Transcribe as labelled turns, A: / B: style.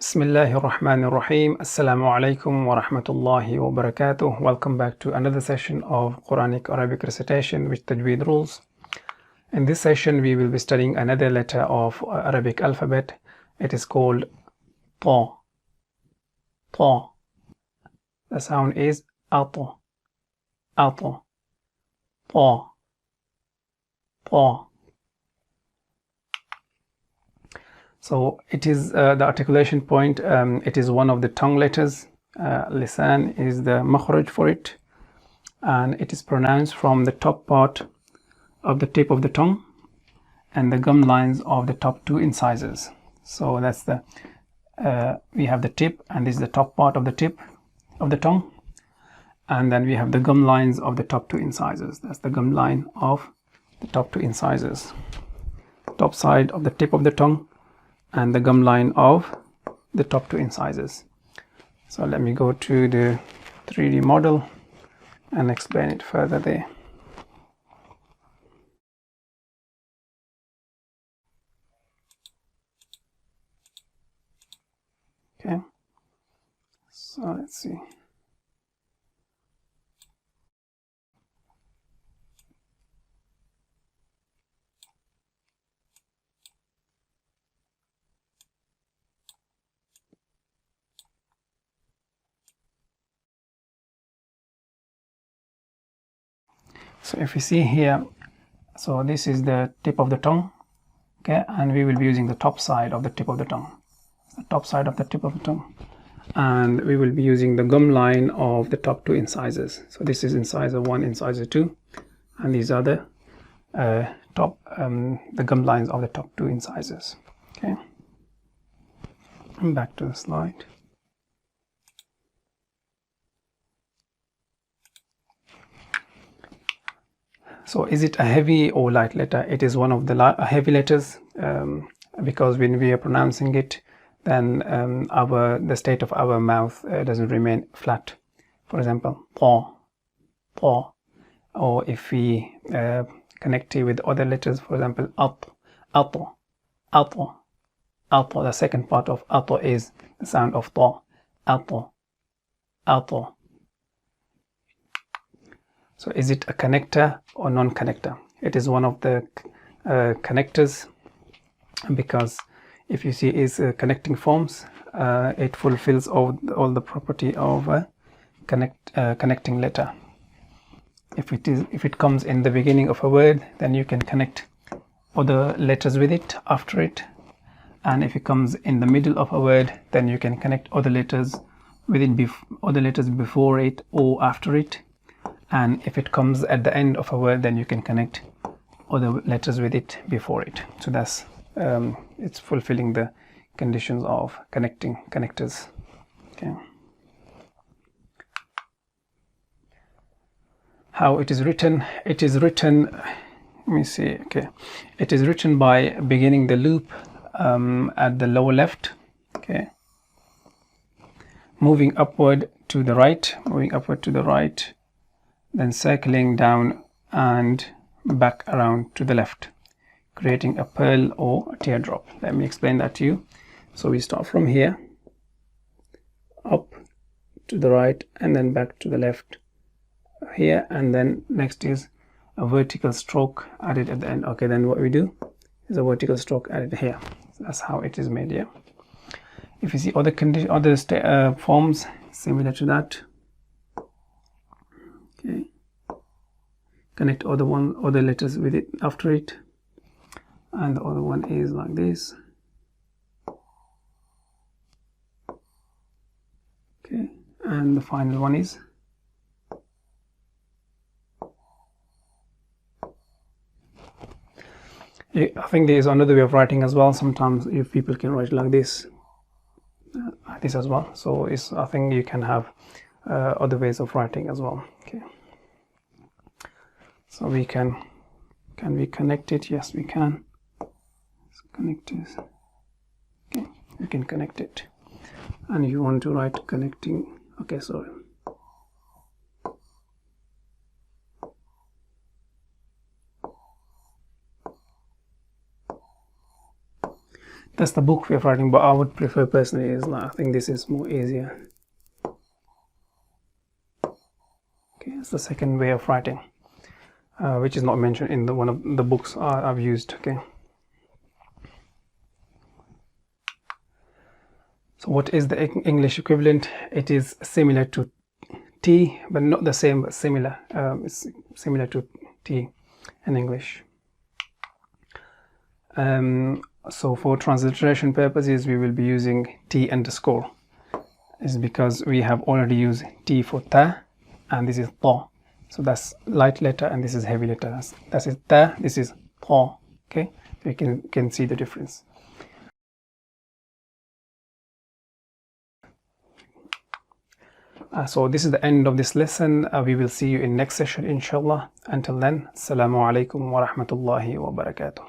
A: Bismillahir Rahmanir Rahim. Assalamu alaikum wa rahmatullahi wa barakatuh. Welcome back to another session of Qur'anic Arabic Recitation with Tajweed Rules. In this session, we will be studying another letter of Arabic alphabet. It is called Ta. Ta. The sound is Ata. Ata. Ta. Ta. So it is the articulation point. It is one of the tongue letters. Lisan is the Makharij for it, and it is pronounced from the top part of the tip of the tongue and the gum lines of the top two incisors. So that's the we have the tip, and this is the top part of the tip of the tongue, and then we have the gum lines of the top two incisors. That's the gum line of the top two incisors, top side of the tip of the tongue and the gum line of the top two incisors. So let me go to the 3D model and explain it further there. Okay, so let's see. So if you see here, so this is the tip of the tongue, okay, and we will be using the top side of the tip of the tongue, the top side of the tip of the tongue, and we will be using the gum line of the top two incisors. So this is incisor 1, incisor 2, and these are the the gum lines of the top two incisors. Okay, and back to the slide. So is it a heavy or light letter? It is one of the heavy letters, because when we are pronouncing it, then the state of our mouth doesn't remain flat. For example, ta, ta. Or if we connect it with other letters, for example, at, ato, ato, ato. The second part of ato is the sound of ta, ato, ato. So is it a connector or non-connector? It is one of the connectors, because if you see its connecting forms, it fulfills all the property of a connecting letter. If it comes in the beginning of a word, then you can connect other letters with it after it, and if it comes in the middle of a word, then you can connect other letters with it, other letters before it or after it. And if it comes at the end of a word, then you can connect other letters with it before it. So that's it's fulfilling the conditions of connecting connectors. Okay. How it is written? It is written. Let me see. Okay, it is written by beginning the loop at the lower left. Okay, moving upward to the right. Moving upward to the right. Then circling down and back around to the left, creating a pearl or a teardrop. Let me explain that to you. So we start from here, up to the right, and then back to the left here, and then next is a vertical stroke added at the end. Okay, then what we do is a vertical stroke added here. So that's how it is made here. If you see other forms similar to that, okay, connect other letters with it after it, and the other one is like this. Okay, and the final one is I think there is another way of writing as well. Sometimes if people can write like this as well. So I think you can have other ways of writing as well. Okay, so we can we connect it? Yes, we can. Let's connect this. Okay, we can connect it. And if you want to write connecting, okay, sorry. That's the book way of writing, but I would prefer personally is like, I think this is more easier. Okay, it's the second way of writing, which is not mentioned in one of the books I've used. Okay. So what is the English equivalent? It is similar to T, but not the same, but similar. It's similar to T in English. So for transliteration purposes, we will be using T underscore. It's because we have already used T for ta, and this is ta. So that's light letter, and this is heavy letter. That is ta, this is ta. Okay, you can see the difference. So this is the end of this lesson. We will see you in next session, inshallah. Until then, assalamu alaikum wa rahmatullahi wa barakatuh.